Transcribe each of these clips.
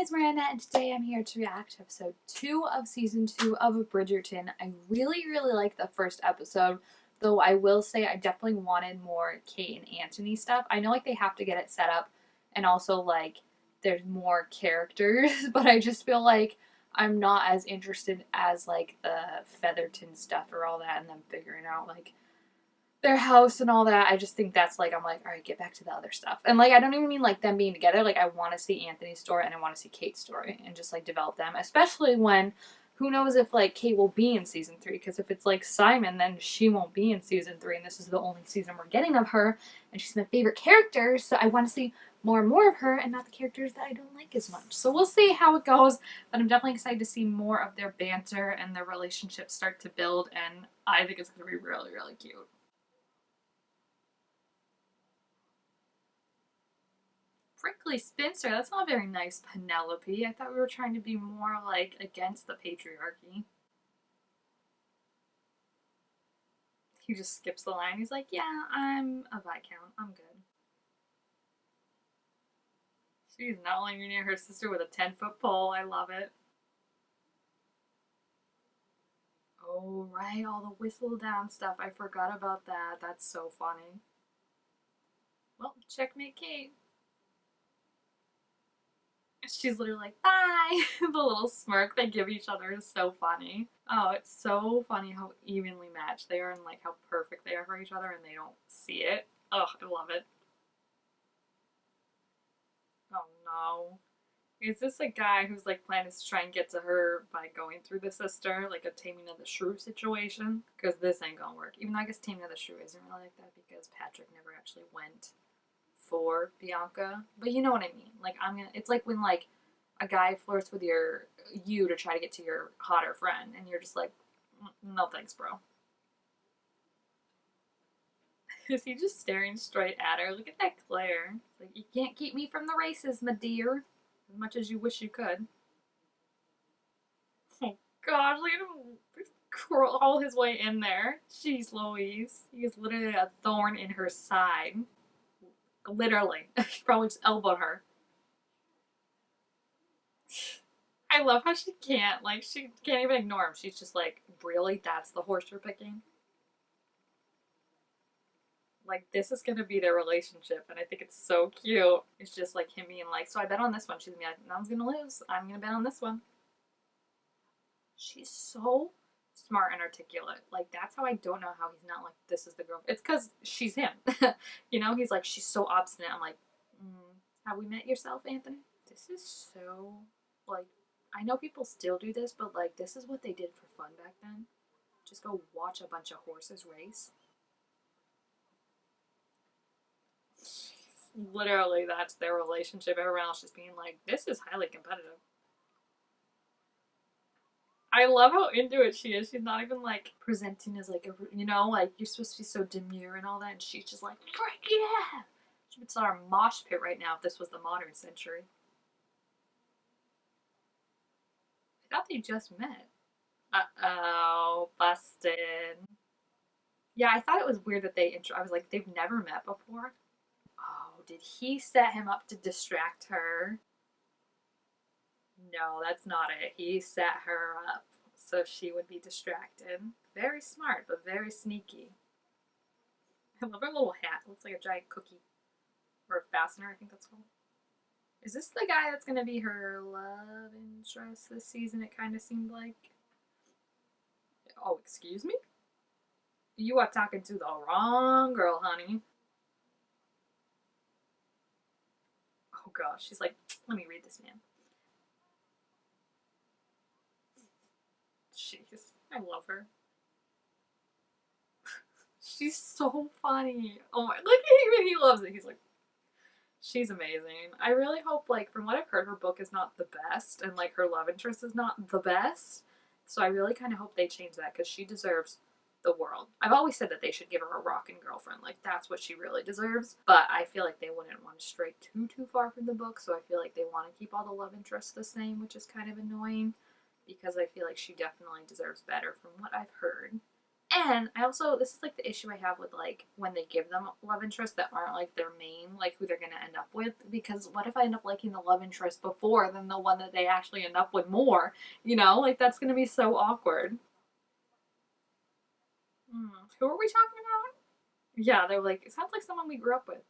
name is Miranda, and today I'm here to react to episode 2 of season 2 of Bridgerton. I really liked the first episode, though I will say I definitely wanted more Kate and Anthony stuff. I know like they have to get it set up, and also like there's more characters, but I just feel like I'm not as interested as like the Featherton stuff or all that, and them figuring out like their house and all that. I just think that's like, I'm like, all right, get back to the other stuff. And like, I don't even mean like them being together. Like, I want to see Anthony's story and I want to see Kate's story and just like develop them, especially when who knows if like Kate will be in season 3. Because if it's like Simon, then she won't be in season 3, and this is the only season we're getting of her, and she's my favorite character. So I want to see more and more of her and not the characters that I don't like as much. So we'll see how it goes, but I'm definitely excited to see more of their banter and their relationship start to build, and I think it's going to be really cute. Prickly Spinster, that's not very nice, Penelope. I thought we were trying to be more like against the patriarchy. He just skips the line. He's like, yeah, I'm a Viscount. I'm good. She's not letting you near her sister with a 10-foot pole. I love it. Oh, right, all the whistle down stuff. I forgot about that. That's so funny. Well, checkmate Kate. She's literally like, bye! The little smirk they give each other is so funny. Oh, it's so funny how evenly matched they are and like how perfect they are for each other and they don't see it. Oh, I love it. Oh no. Is this a guy who's like planning to try and get to her by going through the sister, like a Taming of the Shrew situation? Because this ain't gonna work. Even though I guess Taming of the Shrew isn't really like that because Patrick never actually went for Bianca. But you know what I mean. Like it's like when like a guy flirts with you to try to get to your hotter friend, and you're just like, no thanks, bro. Is he just staring straight at her? Look at that glare. It's like, you can't keep me from the races, my dear, as much as you wish you could. Oh gosh, look at him crawl his way in there. Jeez Louise. He is literally a thorn in her side. Literally. He probably just elbowed her. I love how she can't even ignore him. She's just like, really? That's the horse you're picking? Like, this is gonna be their relationship, and I think it's so cute. It's just like him being like, so I bet on this one. She's gonna be like, no one's gonna lose. I'm gonna bet on this one. She's so smart and articulate. Like, that's how I don't know how he's not like, this is the girl. It's because she's him. You know, he's like, she's so obstinate. I'm like, have we met yourself, Anthony? This is so, like, I know people still do this, but like, this is what they did for fun back then. Just go watch a bunch of horses race. Literally, that's their relationship. Everyone else just being like, this is highly competitive. I love how into it she is. She's not even like presenting as like a, you know, like you're supposed to be so demure and all that, and she's just like, frick yeah! She would start a mosh pit right now if this was the modern century. I thought they just met. Uh-oh, busted. Yeah, I thought it was weird that I was like, they've never met before. Oh, did he set him up to distract her? No, that's not it. He set her up so she would be distracted. Very smart, but very sneaky. I love her little hat. It looks like a giant cookie. Or a fastener, I think that's called. Is this the guy that's going to be her love interest this season? It kind of seemed like. Oh, excuse me? You are talking to the wrong girl, honey. Oh gosh, she's like, let me read this man. Jeez, I love her. She's so funny. Oh my, look at him, he loves it. He's like, she's amazing. I really hope, like, from what I've heard, her book is not the best, and like her love interest is not the best. So I really kind of hope they change that because she deserves the world. I've always said that they should give her a rockin' girlfriend. Like, that's what she really deserves. But I feel like they wouldn't want to stray too far from the book, so I feel like they want to keep all the love interests the same, which is kind of annoying because I feel like she definitely deserves better from what I've heard. And I also, this is like the issue I have with like when they give them love interests that aren't like their main, like who they're gonna end up with. Because what if I end up liking the love interest before than the one that they actually end up with more? You know, like that's gonna be so awkward. Hmm. Who are we talking about? Yeah, they're like, it sounds like someone we grew up with.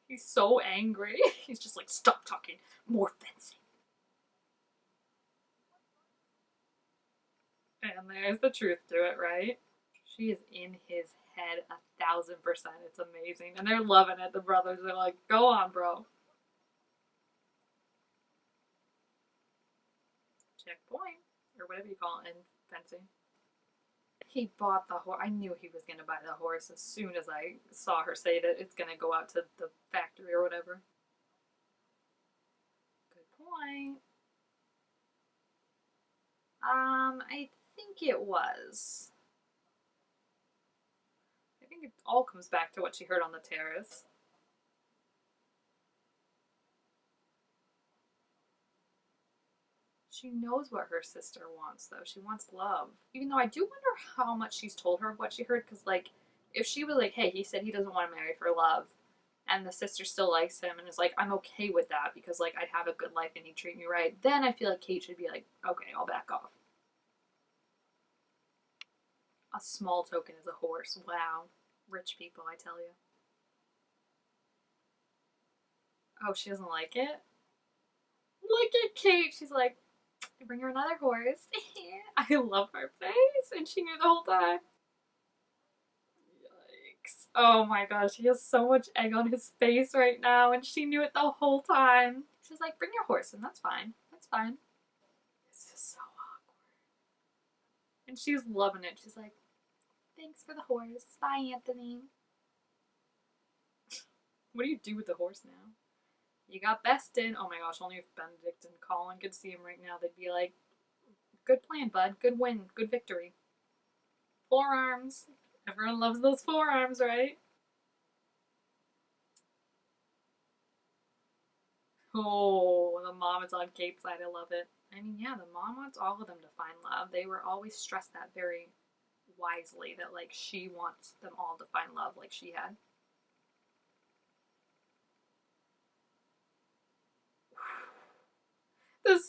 He's so angry. He's just like, stop talking. More fencing. And there's the truth to it, right? She is in his head 1,000%. It's amazing. And they're loving it. The brothers are like, go on, bro. Checkpoint. Or whatever you call it in fencing. He bought the horse. I knew he was going to buy the horse as soon as I saw her say that it's going to go out to the factory or whatever. Good point. I think it was. I think it all comes back to what she heard on the terrace. She knows what her sister wants, though. She wants love. Even though I do wonder how much she's told her of what she heard, because, like, if she was like, hey, he said he doesn't want to marry for love, and the sister still likes him and is like, I'm okay with that because, like, I'd have a good life and he'd treat me right, then I feel like Kate should be like, okay, I'll back off. A small token is a horse. Wow. Rich people, I tell you. Oh, she doesn't like it? Look at Kate. She's like, bring her another horse. I love her face. And she knew the whole time. Yikes. Oh my gosh, he has so much egg on his face right now, and she knew it the whole time. She's like, bring your horse, and that's fine. That's fine. This is so awkward. And she's loving it. She's like, thanks for the horse. Bye, Anthony. What do you do with the horse now? You got Beston. Oh my gosh, only if Benedict and Colin could see him right now, they'd be like, good plan, bud. Good win. Good victory. Forearms. Everyone loves those forearms, right? Oh, the mom is on Kate's side. I love it. I mean, yeah, the mom wants all of them to find love. They were always stressed that very wisely that, like, she wants them all to find love like she had.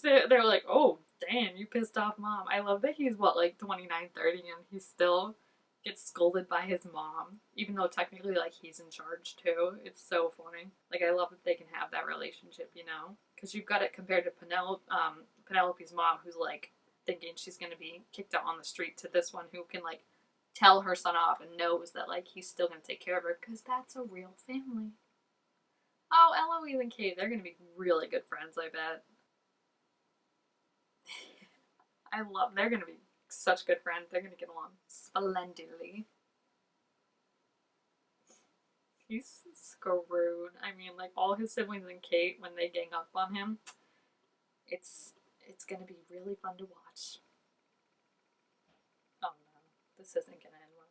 They're like, oh, damn, you pissed off mom. I love that he's, what, like 29, 30, and he still gets scolded by his mom, even though technically, like, he's in charge too. It's so funny. Like, I love that they can have that relationship, you know? Because you've got it compared to Penelope's mom, who's, like, thinking she's going to be kicked out on the street, to this one who can, like, tell her son off and knows that, like, he's still going to take care of her because that's a real family. Oh, Eloise and Kate, they're going to be really good friends, I bet. They're gonna be such good friends. They're gonna get along splendidly. He's screwed. I mean, like all his siblings and Kate, when they gang up on him, it's it's gonna be really fun to watch. Oh no, this isn't gonna end well.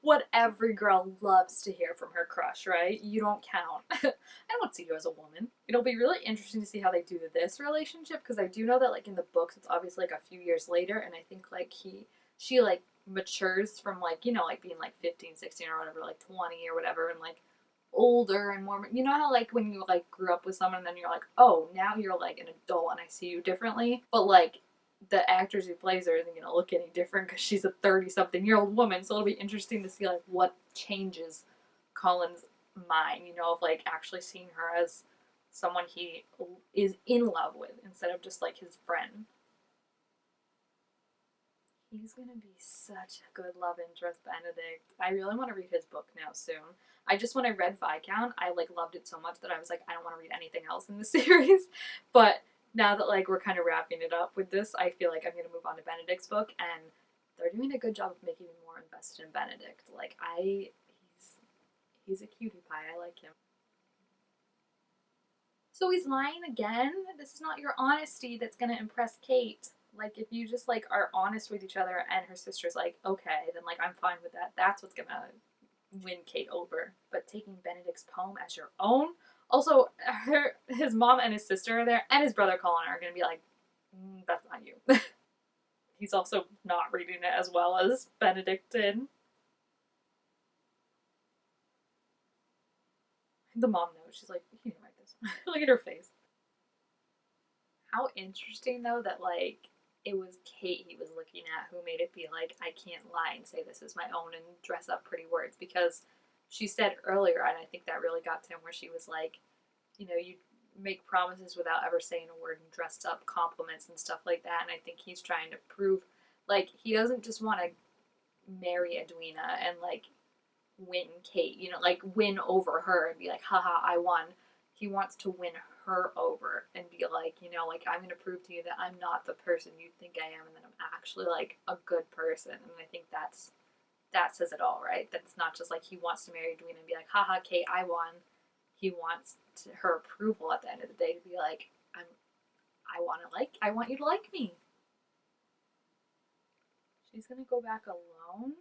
What every girl loves to hear from her crush, right? You don't count. I don't see you as a woman. It'll be really interesting to see how they do this relationship because I do know that like in the books it's obviously like a few years later and I think like she like matures from like, you know, like being like 15, 16 or whatever, like 20 or whatever and like older and more, you know how like when you like grew up with someone and then you're like, oh, now you're like an adult and I see you differently. But like the actress who plays her isn't going to look any different because she's a 30-something-year-old woman. So it'll be interesting to see like what changes Colin's mind, you know, of like actually seeing her as someone he is in love with instead of just like his friend. He's gonna be such a good love interest, Benedict. I really want to read his book now soon. I just when I read Viscount, I like loved it so much that I was like, I don't want to read anything else in the series. But now that like we're kind of wrapping it up with this, I feel like I'm gonna move on to Benedict's book, and they're doing a good job of making me more invested in Benedict. Like he's a cutie pie. I like him. So he's lying again? This is not your honesty that's gonna impress Kate. Like if you just like are honest with each other and her sister's like, okay, then like I'm fine with that. That's what's gonna win Kate over. But taking Benedict's poem as your own? Also, his mom and his sister are there, and his brother Colin are gonna be like, that's not you. He's also not reading it as well as Benedict did. The mom knows. She's like, he didn't write this. Look at her face. How interesting though that like it was Kate he was looking at who made it be like, I can't lie and say this is my own and dress up pretty words, because she said earlier, and I think that really got to him, where she was like, you make promises without ever saying a word and dressed up compliments and stuff like that. And I think he's trying to prove like he doesn't just want to marry Edwina and like win Kate, like win over her and be like, haha, I won. He wants to win her over and be like, like I'm gonna prove to you that I'm not the person you think I am, and that I'm actually like a good person. And I think that says it all, right? That it's not just like he wants to marry Edwina and be like, haha, Kate, I won. He wants her approval at the end of the day to be like, I want you to like me. She's gonna go back alone.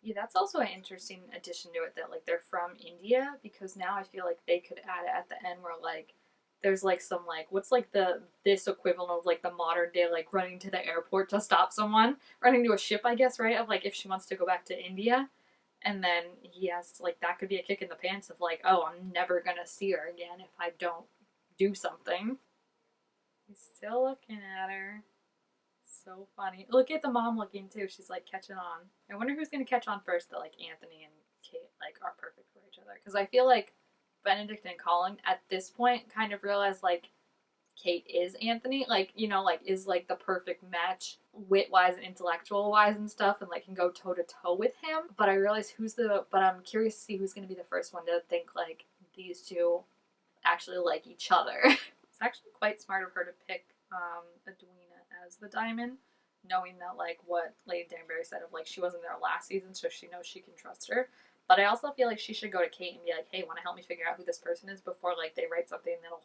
Yeah, that's also an interesting addition to it, that like they're from India, because now I feel like they could add it at the end where like there's like some like what's like this equivalent of like the modern day like running to the airport to stop someone, running to a ship, I guess, right? Of like if she wants to go back to India, and then he has to, like that could be a kick in the pants of like, oh, I'm never gonna see her again if I don't do something. He's still looking at her. So funny. Look at the mom looking too. She's like catching on. I wonder who's gonna catch on first, that like Anthony and Kate like are perfect for each other. Because I feel like Benedict and Colin at this point kind of realize like Kate is Anthony, like like is like the perfect match wit wise and intellectual wise and stuff, and like can go toe to toe with him. But I realize but I'm curious to see who's gonna be the first one to think like these two actually like each other. It's actually quite smart of her to pick Edwina as the diamond, knowing that like what Lady Danbury said of like she wasn't there last season, so she knows she can trust her. But I also feel like she should go to Kate and be like, hey, want to help me figure out who this person is before like they write something that'll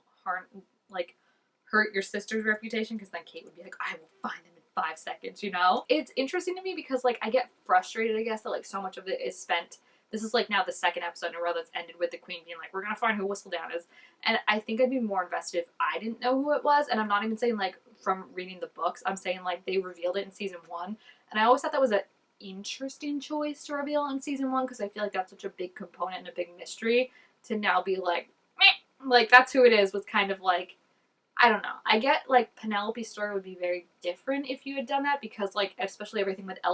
hurt your sister's reputation, because then Kate would be like, I will find them in 5 seconds, It's interesting to me because like I get frustrated, I guess, that like so much of it is spent. This is like now the second episode in a row that's ended with the queen being like, we're gonna find who Whistledown is. And I think I'd be more invested if I didn't know who it was. And I'm not even saying like from reading the books. I'm saying like they revealed it in season 1. And I always thought that was an interesting choice to reveal in season 1, because I feel like that's such a big component and a big mystery, to now be like, meh, like that's who it is, was kind of like, I don't know. I get like Penelope's story would be very different if you had done that, because like especially everything with Ella